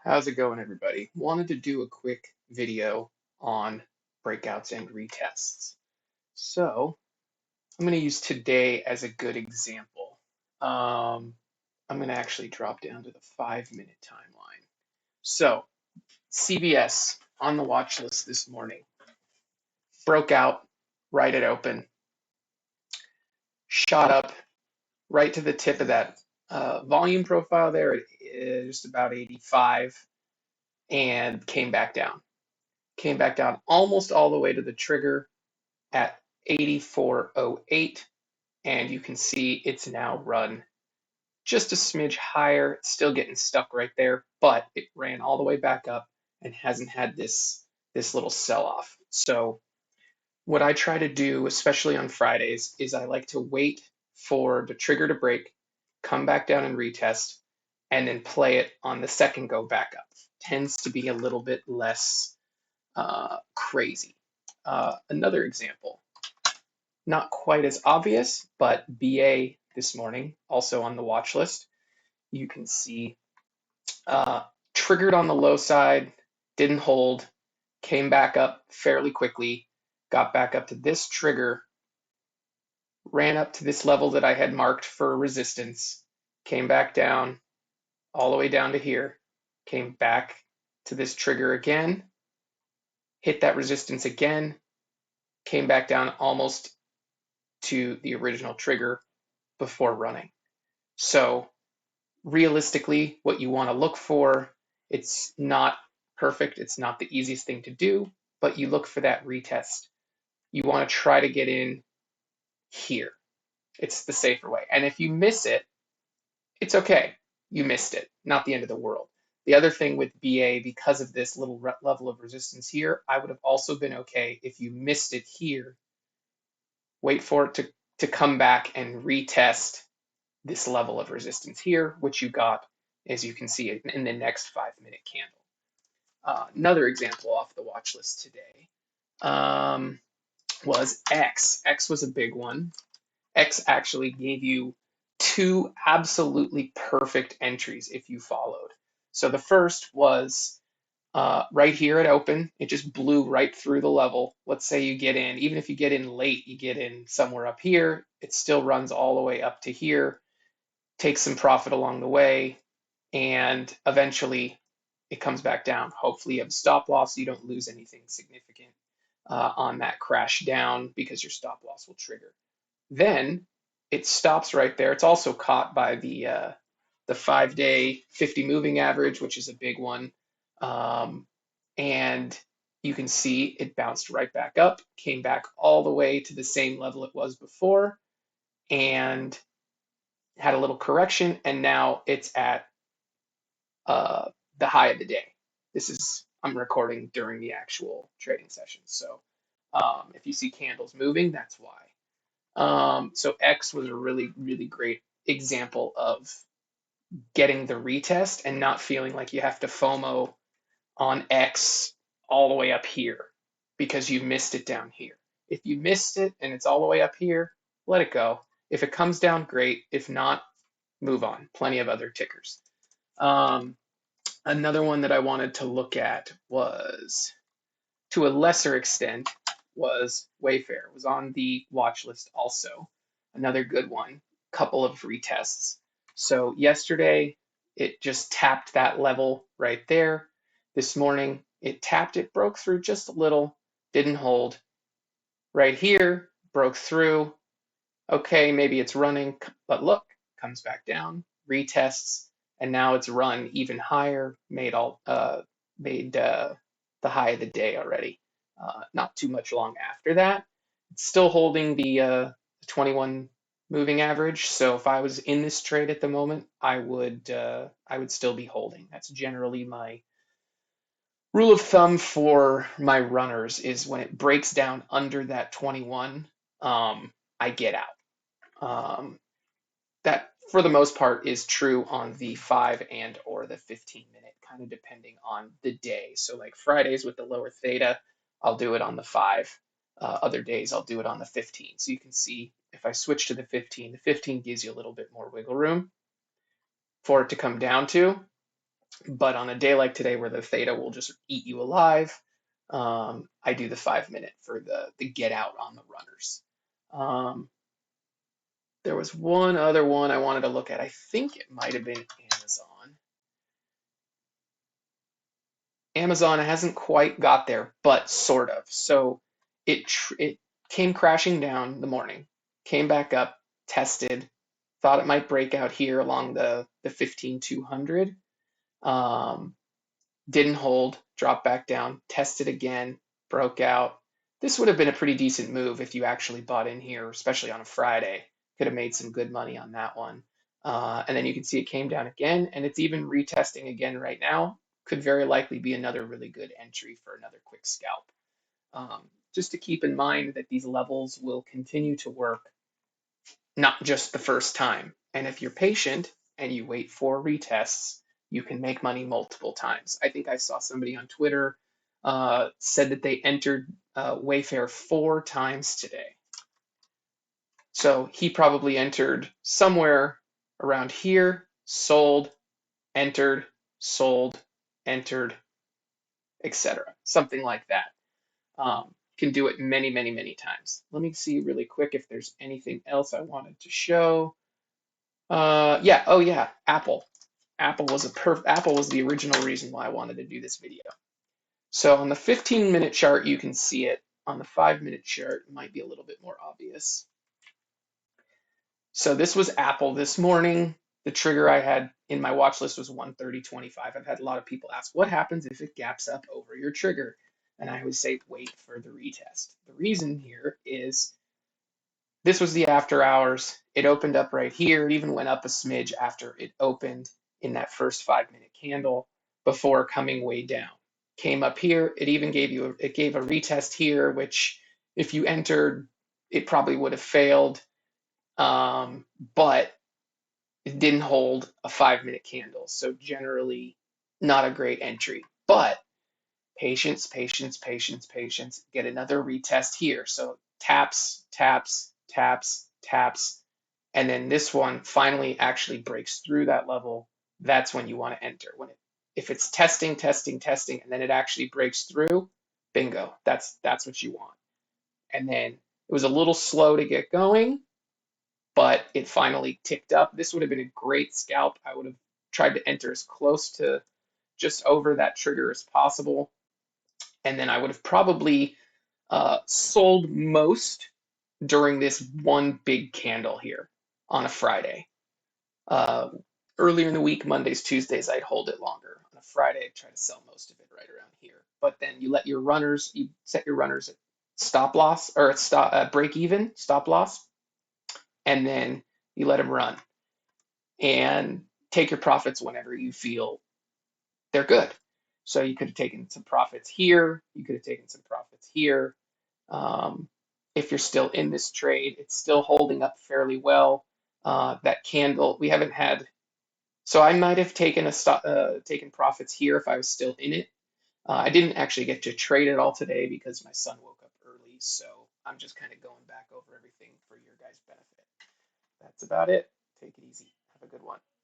How's it going, everybody? Wanted to do a quick video on breakouts and retests. So I'm going to use today as a good example. I'm going to actually drop down to the 5-minute timeline. So CBS on the watch list this morning broke out right at open, shot up right to the tip of that volume profile there at just about 85 and came back down almost all the way to the trigger at 84.08, and you can see it's now run just a smidge higher. It's still getting stuck right there, but it ran all the way back up and hasn't had this little sell-off. So what I try to do, especially on Fridays, is I like to wait for the trigger to break, come back down and retest, and then play it on the second go back up. Tends to be a little bit less crazy. Another example, not quite as obvious, but BA this morning, also on the watch list. You can see uh, triggered on the low side, didn't hold, came back up fairly quickly, got back up to this trigger, ran up to this level that I had marked for resistance, came back down all the way down to here, came back to this trigger again, hit that resistance again, came back down almost to the original trigger before running. So realistically, what you want to look for, it's not perfect. It's not the easiest thing to do, but you look for that retest. You want to try to get in here. It's the safer way. And if you miss it, it's okay. You missed it. Not the end of the world. The other thing with BA, because of this little level of resistance here, I would have also been okay if you missed it here. Wait for it to come back and retest this level of resistance here, which you got, as you can see, in the next 5-minute candle. Another example off the watch list today was X. X was a big one. X actually gave you two absolutely perfect entries if you followed. So the first was right here at open. It just blew right through the level. Let's say you get in, even if you get in late, you get in somewhere up here, it still runs all the way up to here, takes some profit along the way, and eventually it comes back down. Hopefully you have a stop loss so you don't lose anything significant on that crash down because your stop loss will trigger. Then it stops right there. It's also caught by the 5-day 50 moving average, which is a big one. And you can see it bounced right back up, came back all the way to the same level it was before, and had a little correction, and now it's at the high of the day. I'm recording during the actual trading session. So if you see candles moving, that's why. So X was a really, really great example of getting the retest and not feeling like you have to FOMO on X all the way up here because you missed it down here. If you missed it and it's all the way up here, let it go. If it comes down, great. If not, move on. Plenty of other tickers. Another one that I wanted to look at was, to a lesser extent, was Wayfair. It was on the watch list also. Another good one. Couple of retests. So yesterday, it just tapped that level right there. This morning, it tapped it, broke through just a little, didn't hold. Right here, broke through. Okay, maybe it's running, but look, comes back down, retests, and now it's run even higher, made the high of the day already. Not too much long after that. It's still holding the 21 moving average. So if I was in this trade at the moment, I would still be holding. That's generally my rule of thumb for my runners is when it breaks down under that 21, I get out. That for the most part is true on the 5 and or the 15-minute, kind of depending on the day. So like Fridays with the lower theta, I'll do it on the 5. Other days I'll do it on the 15. So you can see if I switch to the 15 gives you a little bit more wiggle room for it to come down to. But on a day like today where the theta will just eat you alive, I do the 5 minute for the get out on the runners. Um, there was one other one I wanted to look at. I think it might have been Amazon. Amazon hasn't quite got there, but sort of. So it came crashing down in the morning, came back up, tested, thought it might break out here along the 15200. Um, didn't hold, dropped back down, tested again, broke out. This would have been a pretty decent move if you actually bought in here, especially on a Friday. Could have made some good money on that one. And then you can see it came down again, and it's even retesting again right now. Could very likely be another really good entry for another quick scalp. Just to keep in mind that these levels will continue to work, not just the first time. And if you're patient and you wait for retests, you can make money multiple times. I think I saw somebody on Twitter said that they entered Wayfair 4 times today. So he probably entered somewhere around here, sold, entered, sold, entered, etc. Something like that. Can do it many, many, many times. Let me see really quick if there's anything else I wanted to show. Yeah, oh yeah, Apple. Apple was the original reason why I wanted to do this video. So on the 15-minute chart, you can see it. On the 5-minute chart, it might be a little bit more obvious. So this was Apple this morning. The trigger I had in my watch list was 130.25. I've had a lot of people ask, what happens if it gaps up over your trigger? And I always say, wait for the retest. The reason here is this was the after hours. It opened up right here. It even went up a smidge after it opened in that first 5-minute candle before coming way down. Came up here. It even gave a retest here, which if you entered, it probably would have failed. But it didn't hold a 5-minute candle. So generally not a great entry. But patience, patience, patience, patience. Get another retest here. So taps, taps, taps, taps. And then this one finally actually breaks through that level. That's when you want to enter. If it's testing, testing, testing, and then it actually breaks through, bingo. That's what you want. And then it was a little slow to get going, but it finally ticked up. This would have been a great scalp. I would have tried to enter as close to just over that trigger as possible. And then I would have probably sold most during this one big candle here on a Friday. Uh, Earlier in the week, Mondays, Tuesdays, I'd hold it longer. On a Friday, I'd try to sell most of it right around here. But then you set your runners at stop loss or at break even, stop loss, and then you let them run and take your profits whenever you feel they're good. So you could have taken some profits here. You could have taken some profits here. Um, if you're still in this trade, it's still holding up fairly well. That candle, we haven't had, so I might have taken profits here if I was still in it. I didn't actually get to trade it all today because my son woke up early, so I'm just kind of going back over everything for your guys' benefit. That's about it. Take it easy. Have a good one.